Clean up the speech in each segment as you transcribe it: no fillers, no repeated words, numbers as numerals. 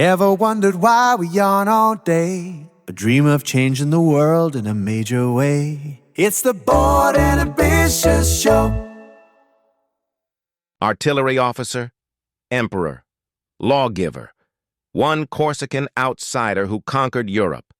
Ever wondered why we yawn all day, but dream of changing the world in a major way? It's the Bored and Ambitious Show. Artillery officer, emperor, lawgiver, one Corsican outsider who conquered Europe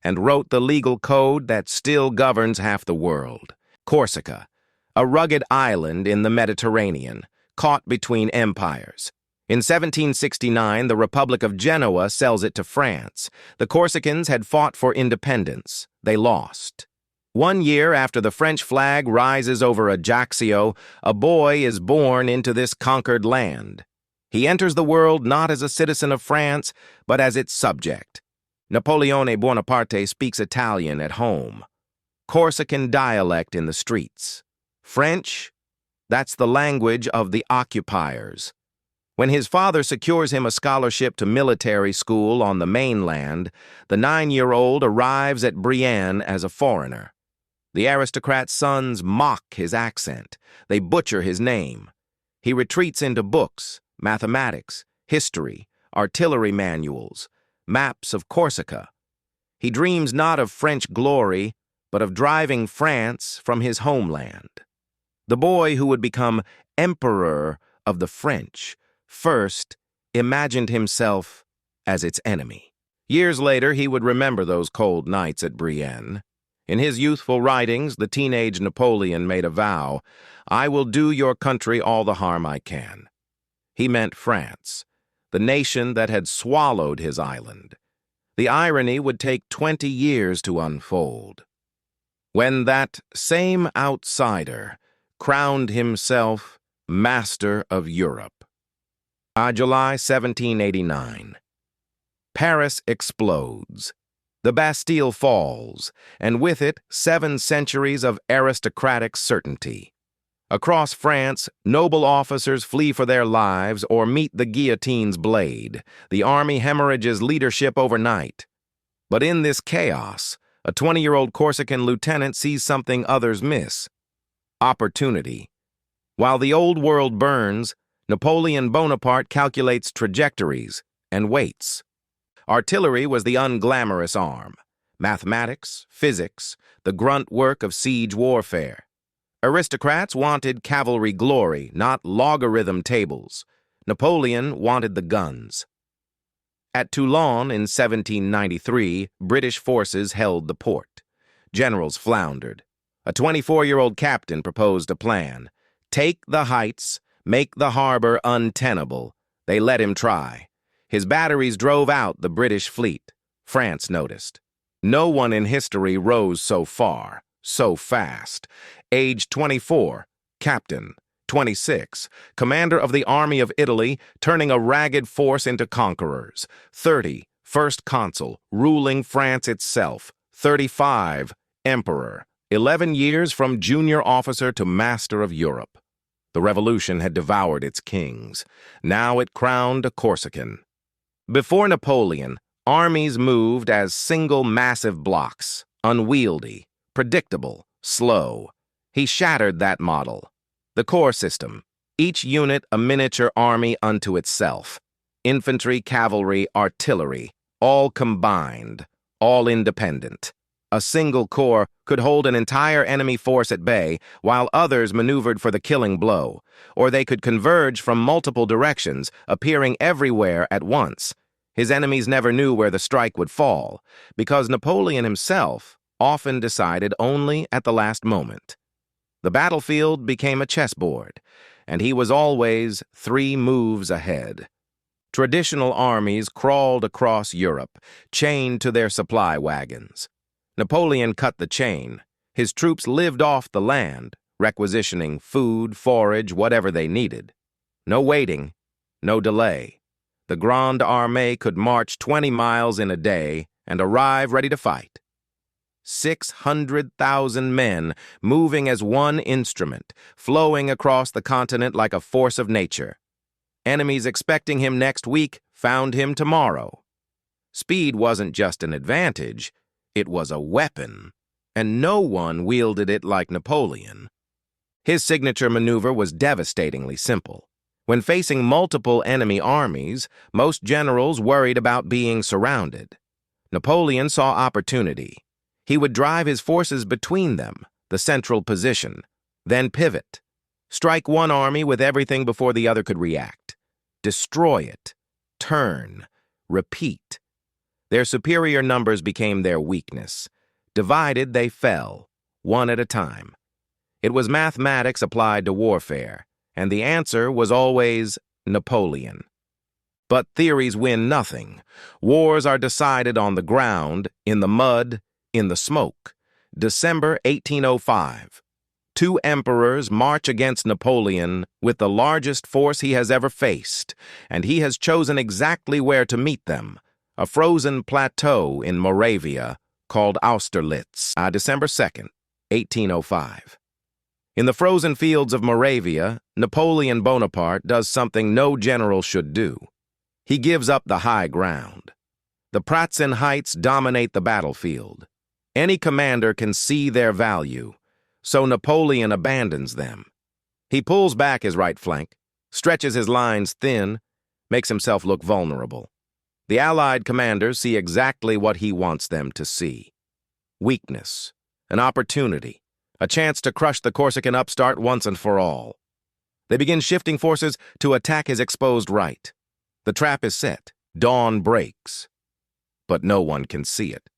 and wrote the legal code that still governs half the world. Corsica, a rugged island in the Mediterranean, caught between empires. In 1769, the Republic of Genoa sells it to France. The Corsicans had fought for independence. They lost. 1 year after the French flag rises over Ajaccio, a boy is born into this conquered land. He enters the world not as a citizen of France, but as its subject. Napoleon Bonaparte speaks Italian at home. Corsican dialect in the streets. French, that's the language of the occupiers. When his father secures him a scholarship to military school on the mainland, the 9-year-old arrives at Brienne as a foreigner. The aristocrat's sons mock his accent. They butcher his name. He retreats into books, mathematics, history, artillery manuals, maps of Corsica. He dreams not of French glory, but of driving France from his homeland. The boy who would become emperor of the French first imagined himself as its enemy. Years later, he would remember those cold nights at Brienne. In his youthful writings, the teenage Napoleon made a vow, "I will do your country all the harm I can." He meant France, the nation that had swallowed his island. The irony would take 20 years to unfold. When that same outsider crowned himself master of Europe. July 1789. Paris explodes. The Bastille falls, and with it 7 centuries of aristocratic certainty. Across France, noble officers flee for their lives or meet the guillotine's blade. The army hemorrhages leadership overnight. But in this chaos, a 20-year-old Corsican lieutenant sees something others miss: opportunity. While the old world burns, Napoleon Bonaparte calculates trajectories and waits. Artillery was the unglamorous arm. Mathematics, physics, the grunt work of siege warfare. Aristocrats wanted cavalry glory, not logarithm tables. Napoleon wanted the guns. At Toulon in 1793, British forces held the port. Generals floundered. A 24-year-old captain proposed a plan. Take the heights, make the harbor untenable. They let him try. His batteries drove out the British fleet. France noticed. No one in history rose so far, so fast. Age 24, captain. 26, commander of the Army of Italy, turning a ragged force into conquerors. 30, first consul, ruling France itself. 35, emperor. 11 years from junior officer to master of Europe. The revolution had devoured its kings. Now it crowned a Corsican. Before Napoleon, armies moved as single massive blocks, unwieldy, predictable, slow. He shattered that model. The corps system, each unit a miniature army unto itself. Infantry, cavalry, artillery, all combined, all independent. A single corps could hold an entire enemy force at bay, while others maneuvered for the killing blow, or they could converge from multiple directions, appearing everywhere at once. His enemies never knew where the strike would fall, because Napoleon himself often decided only at the last moment. The battlefield became a chessboard, and he was always 3 moves ahead. Traditional armies crawled across Europe, chained to their supply wagons. Napoleon cut the chain. His troops lived off the land, requisitioning food, forage, whatever they needed. No waiting, no delay. The Grande Armée could march 20 miles in a day and arrive ready to fight. 600,000 men moving as one instrument, flowing across the continent like a force of nature. Enemies expecting him next week found him tomorrow. Speed wasn't just an advantage, it was a weapon, and no one wielded it like Napoleon. His signature maneuver was devastatingly simple. When facing multiple enemy armies, most generals worried about being surrounded. Napoleon saw opportunity. He would drive his forces between them, the central position, then pivot. Strike one army with everything before the other could react. Destroy it. Turn. Repeat. Their superior numbers became their weakness. Divided, they fell, one at a time. It was mathematics applied to warfare, and the answer was always Napoleon. But theories win nothing. Wars are decided on the ground, in the mud, in the smoke. December 1805. Two emperors march against Napoleon with the largest force he has ever faced, and he has chosen exactly where to meet them, a frozen plateau in Moravia called Austerlitz, December 2nd, 1805. In the frozen fields of Moravia, Napoleon Bonaparte does something no general should do. He gives up the high ground. The Pratzen Heights dominate the battlefield. Any commander can see their value, so Napoleon abandons them. He pulls back his right flank, stretches his lines thin, makes himself look vulnerable. The Allied commanders see exactly what he wants them to see. Weakness, an opportunity, a chance to crush the Corsican upstart once and for all. They begin shifting forces to attack his exposed right. The trap is set. Dawn breaks. But no one can see it.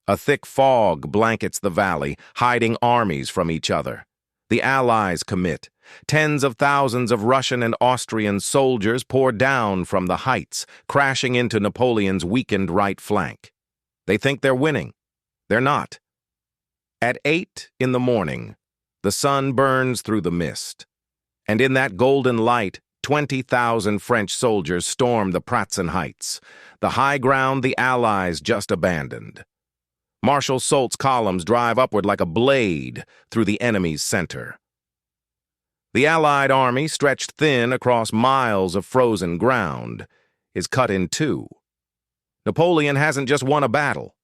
A thick fog blankets the valley, hiding armies from each other. The Allies commit. Tens of thousands of Russian and Austrian soldiers pour down from the heights, crashing into Napoleon's weakened right flank. They think they're winning. They're not. At 8 in the morning, the sun burns through the mist. And in that golden light, 20,000 French soldiers storm the Pratzen Heights, the high ground the Allies just abandoned. Marshal Soult's columns drive upward like a blade through the enemy's center. The Allied army, stretched thin across miles of frozen ground, is cut in two. Napoleon hasn't just won a battle.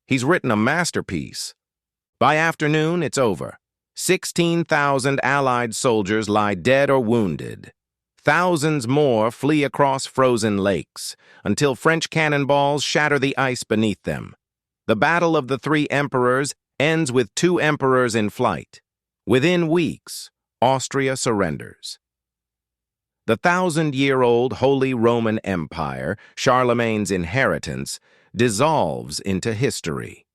He's written a masterpiece. By afternoon, it's over. 16,000 Allied soldiers lie dead or wounded. Thousands more flee across frozen lakes, until French cannonballs shatter the ice beneath them. The Battle of the Three Emperors ends with two emperors in flight. Within weeks, Austria surrenders. The 1,000-year-old Holy Roman Empire, Charlemagne's inheritance, dissolves into history.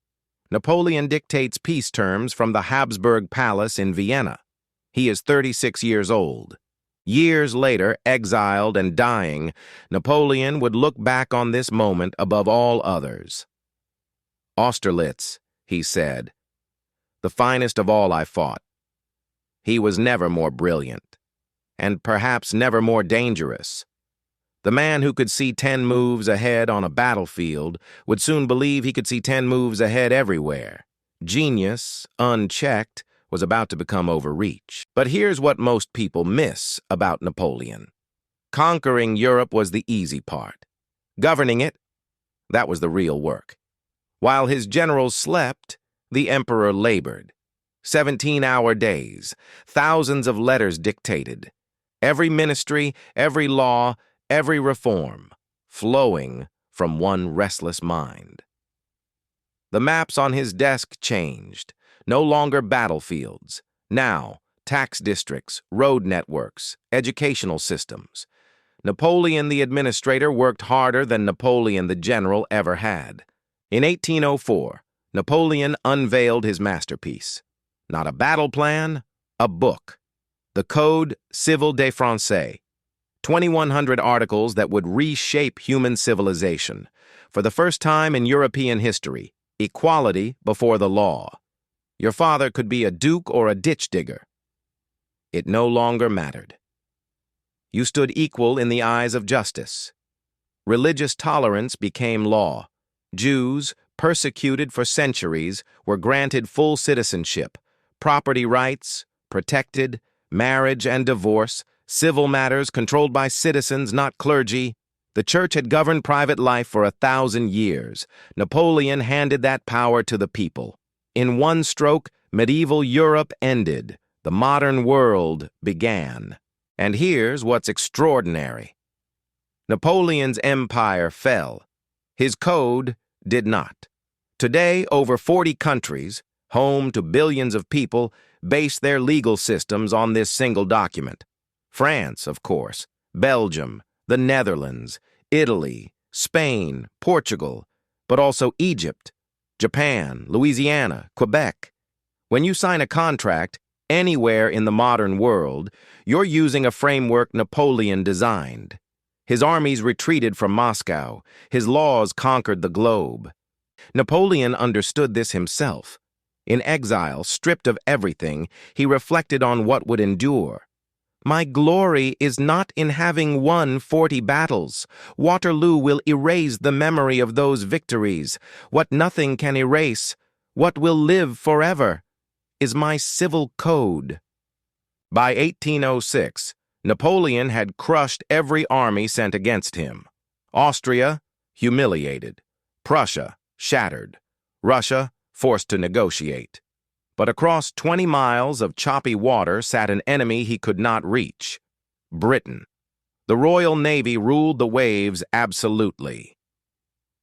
Napoleon dictates peace terms from the Habsburg Palace in Vienna. He is 36 years old. Years later, exiled and dying, Napoleon would look back on this moment above all others. Austerlitz, he said, the finest of all I fought. He was never more brilliant, and perhaps never more dangerous. The man who could see 10 moves ahead on a battlefield would soon believe he could see 10 moves ahead everywhere. Genius, unchecked, was about to become overreach. But here's what most people miss about Napoleon. Conquering Europe was the easy part. Governing it, that was the real work. While his generals slept, the emperor labored. 17-hour days, thousands of letters dictated. Every ministry, every law, every reform, flowing from one restless mind. The maps on his desk changed. No longer battlefields. Now, tax districts, road networks, educational systems. Napoleon the administrator worked harder than Napoleon the general ever had. In 1804, Napoleon unveiled his masterpiece. Not a battle plan, a book. The Code Civil des Français. 2,100 articles that would reshape human civilization. For the first time in European history, equality before the law. Your father could be a duke or a ditch digger. It no longer mattered. You stood equal in the eyes of justice. Religious tolerance became law. Jews, persecuted for centuries, were granted full citizenship, property rights, protected, marriage and divorce, civil matters controlled by citizens, not clergy. The church had governed private life for 1,000 years. Napoleon handed that power to the people. In one stroke, medieval Europe ended. The modern world began. And here's what's extraordinary. Napoleon's empire fell. His code did not. Today, over 40 countries, home to billions of people, base their legal systems on this single document. France, of course, Belgium, the Netherlands, Italy, Spain, Portugal, but also Egypt, Japan, Louisiana, Quebec. When you sign a contract anywhere in the modern world, you're using a framework Napoleon designed. His armies retreated from Moscow. His laws conquered the globe. Napoleon understood this himself. In exile, stripped of everything, he reflected on what would endure. My glory is not in having won 40 battles. Waterloo will erase the memory of those victories. What nothing can erase, what will live forever, is my civil code. By 1806, Napoleon had crushed every army sent against him. Austria, humiliated. Prussia, shattered. Russia, forced to negotiate. But across 20 miles of choppy water sat an enemy he could not reach: Britain. The Royal Navy ruled the waves absolutely.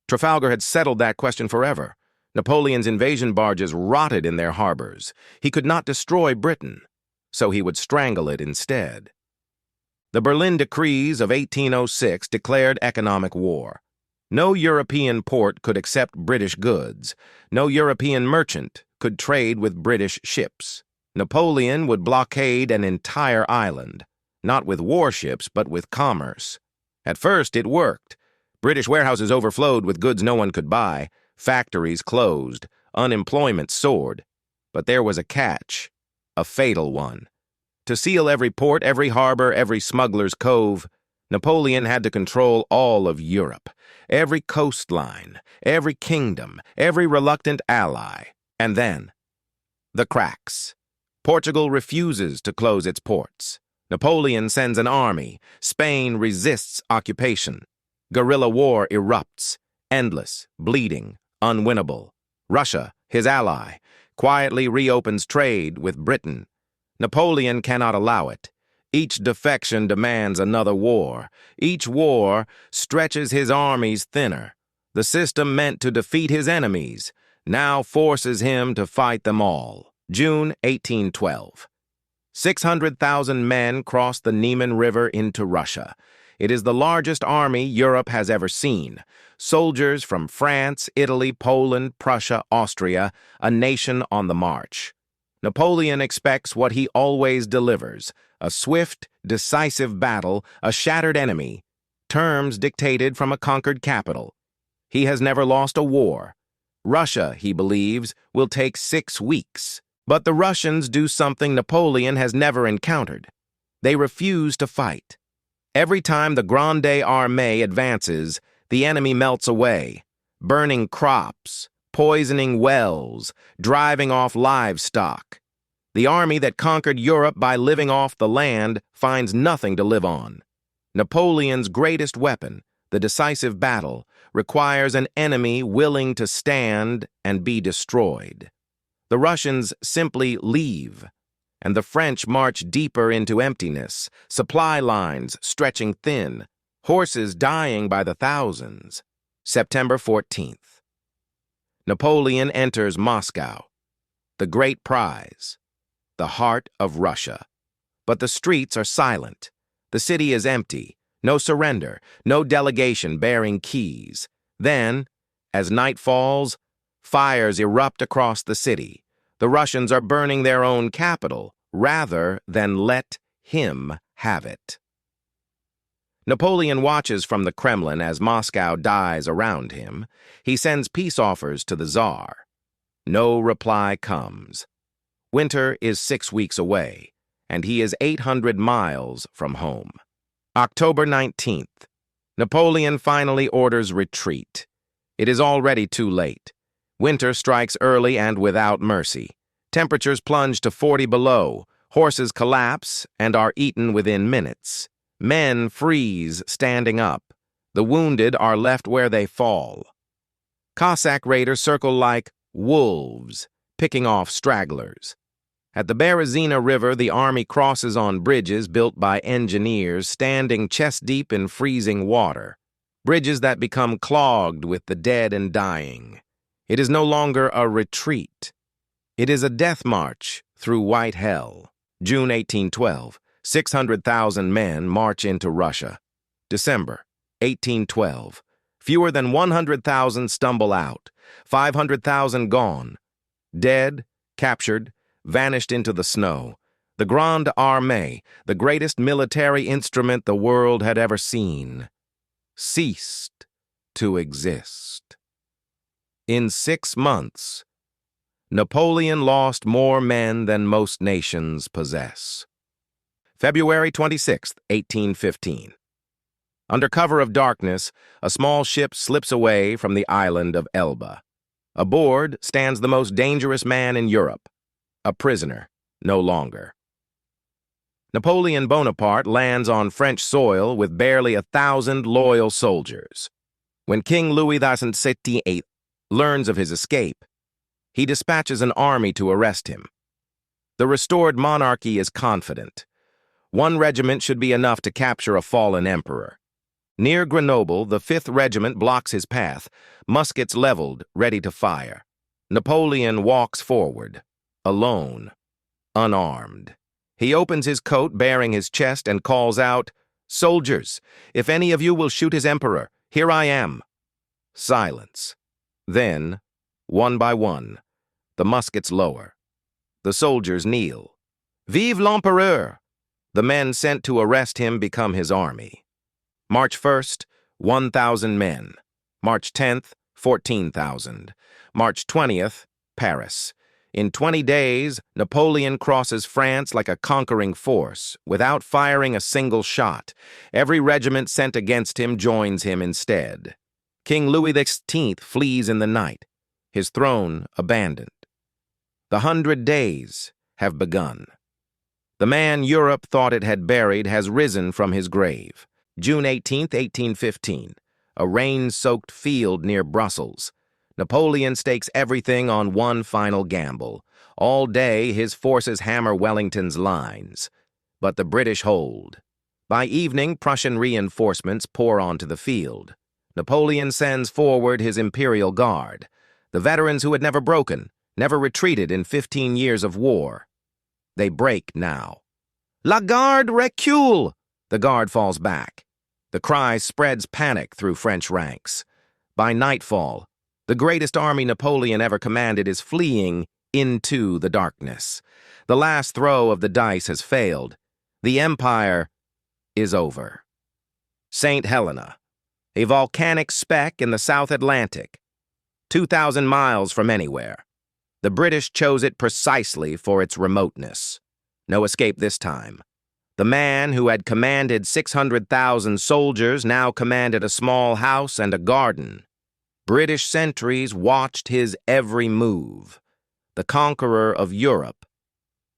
Trafalgar had settled that question forever. Napoleon's invasion barges rotted in their harbors. He could not destroy Britain, so he would strangle it instead. The Berlin Decrees of 1806 declared economic war. No European port could accept British goods. No European merchant could trade with British ships. Napoleon would blockade an entire island, not with warships, but with commerce. At first, it worked. British warehouses overflowed with goods no one could buy. Factories closed. Unemployment soared. But there was a catch, a fatal one. To seal every port, every harbor, every smuggler's cove, Napoleon had to control all of Europe, every coastline, every kingdom, every reluctant ally. And then, the cracks. Portugal refuses to close its ports. Napoleon sends an army. Spain resists occupation. Guerrilla war erupts, endless, bleeding, unwinnable. Russia, his ally, quietly reopens trade with Britain. Napoleon cannot allow it. Each defection demands another war. Each war stretches his armies thinner. The system meant to defeat his enemies now forces him to fight them all. June 1812. 600,000 men crossed the Niemen River into Russia. It is the largest army Europe has ever seen. Soldiers from France, Italy, Poland, Prussia, Austria, a nation on the march. Napoleon expects what he always delivers: a swift, decisive battle, a shattered enemy, terms dictated from a conquered capital. He has never lost a war. Russia, he believes, will take 6 weeks. But the Russians do something Napoleon has never encountered. They refuse to fight. Every time the Grande Armée advances, the enemy melts away, burning crops, poisoning wells, driving off livestock. The army that conquered Europe by living off the land finds nothing to live on. Napoleon's greatest weapon, the decisive battle, requires an enemy willing to stand and be destroyed. The Russians simply leave, and the French march deeper into emptiness, supply lines stretching thin, horses dying by the thousands. September 14th. Napoleon enters Moscow, the great prize, the heart of Russia. But the streets are silent. The city is empty. No surrender, no delegation bearing keys. Then, as night falls, fires erupt across the city. The Russians are burning their own capital rather than let him have it. Napoleon watches from the Kremlin as Moscow dies around him. He sends peace offers to the Tsar. No reply comes. Winter is 6 weeks away, and he is 800 miles from home. October 19th. Napoleon finally orders retreat. It is already too late. Winter strikes early and without mercy. Temperatures plunge to 40 below. Horses collapse and are eaten within minutes. Men freeze standing up. The wounded are left where they fall. Cossack raiders circle like wolves, picking off stragglers. At the Berezina River, the army crosses on bridges built by engineers standing chest-deep in freezing water, bridges that become clogged with the dead and dying. It is no longer a retreat. It is a death march through white hell. June 1812, 600,000 men march into Russia. December 1812, fewer than 100,000 stumble out, 500,000 gone, dead, captured, vanished into the snow. The Grande Armée, the greatest military instrument the world had ever seen, ceased to exist. In 6 months, Napoleon lost more men than most nations possess. February 26, 1815. Under cover of darkness, a small ship slips away from the island of Elba. Aboard stands the most dangerous man in Europe, a prisoner no longer. Napoleon Bonaparte lands on French soil with barely 1,000 loyal soldiers. When King Louis XVII learns of his escape, he dispatches an army to arrest him. The restored monarchy is confident. 1 regiment should be enough to capture a fallen emperor. Near Grenoble, the 5th Regiment blocks his path, muskets leveled, ready to fire. Napoleon walks forward, alone, unarmed. He opens his coat, baring his chest, and calls out, "Soldiers, if any of you will shoot his emperor, here I am." Silence. Then, one by one, the muskets lower. The soldiers kneel. Vive l'Empereur! The men sent to arrest him become his army. March 1st, 1,000 men. March 10th, 14,000. March 20th, Paris. In 20 days, Napoleon crosses France like a conquering force, without firing a single shot. Every regiment sent against him joins him instead. King Louis XVIII flees in the night, his throne abandoned. The 100 days have begun. The man Europe thought it had buried has risen from his grave. June 18, 1815, a rain-soaked field near Brussels. Napoleon stakes everything on one final gamble. All day, his forces hammer Wellington's lines. But the British hold. By evening, Prussian reinforcements pour onto the field. Napoleon sends forward his Imperial Guard, the veterans who had never broken, never retreated in 15 years of war. They break now. La Garde recule! The Guard falls back. The cry spreads panic through French ranks. By nightfall, the greatest army Napoleon ever commanded is fleeing into the darkness. The last throw of the dice has failed. The empire is over. St. Helena, a volcanic speck in the South Atlantic, 2,000 miles from anywhere. The British chose it precisely for its remoteness. No escape this time. The man who had commanded 600,000 soldiers now commanded a small house and a garden. British sentries watched his every move. The conqueror of Europe,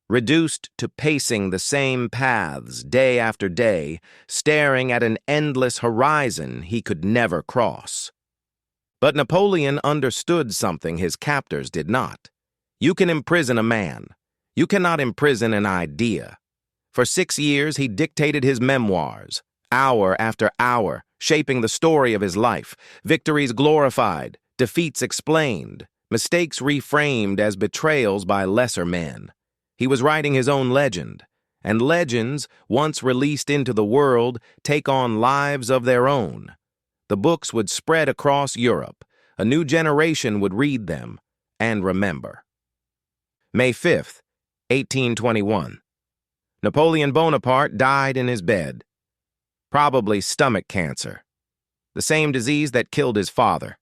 reduced to pacing the same paths day after day, staring at an endless horizon he could never cross. But Napoleon understood something his captors did not. You can imprison a man. You cannot imprison an idea. For 6 years, he dictated his memoirs, hour after hour, shaping the story of his life, victories glorified, defeats explained, mistakes reframed as betrayals by lesser men. He was writing his own legend, and legends, once released into the world, take on lives of their own. The books would spread across Europe. A new generation would read them and remember. May 5th, 1821. Napoleon Bonaparte died in his bed. Probably stomach cancer, the same disease that killed his father.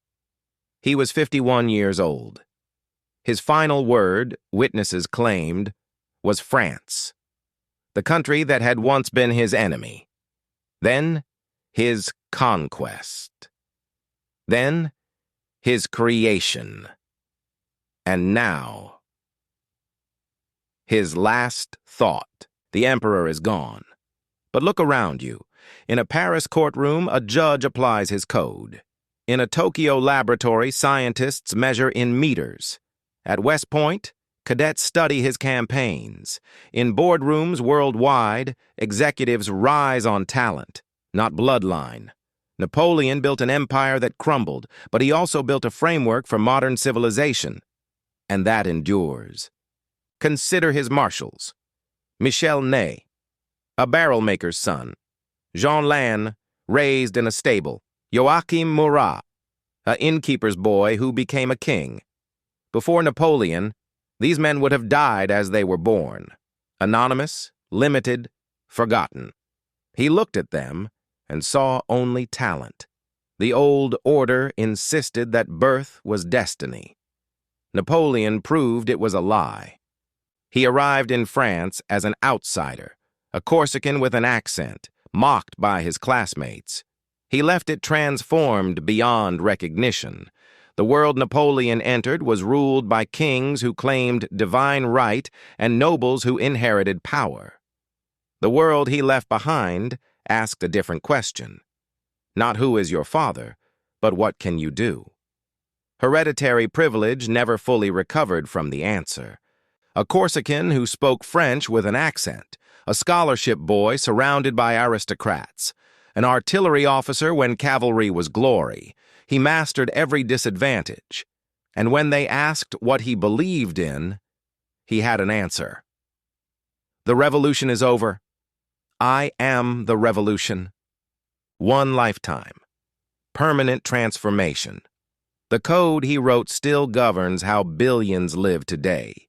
He was 51 years old. His final word, witnesses claimed, was France, the country that had once been his enemy. Then, his conquest. Then, his creation. And now, his last thought. The emperor is gone. But look around you. In a Paris courtroom, a judge applies his code. In a Tokyo laboratory, scientists measure in meters. At West Point, Cadets study his campaigns. In boardrooms worldwide, executives rise on talent, not bloodline. Napoleon built an empire that crumbled, but he also built a framework for modern civilization, and that endures. Consider his marshals. Michel Ney, a barrel maker's son. Jean Lannes, raised in a stable. Joachim Murat, an innkeeper's boy who became a king. Before Napoleon, these men would have died as they were born. Anonymous, limited, forgotten. He looked at them and saw only talent. The old order insisted that birth was destiny. Napoleon proved it was a lie. He arrived in France as an outsider, a Corsican with an accent, mocked by his classmates. He left it transformed beyond recognition. The world Napoleon entered was ruled by kings who claimed divine right and nobles who inherited power. The world he left behind asked a different question. Not who is your father, but what can you do? Hereditary privilege never fully recovered from the answer. A Corsican who spoke French with an accent, a scholarship boy surrounded by aristocrats, an artillery officer when cavalry was glory. He mastered every disadvantage, and when they asked what he believed in, he had an answer. The revolution is over. I am the revolution. One lifetime. Permanent transformation. The code he wrote still governs how billions live today.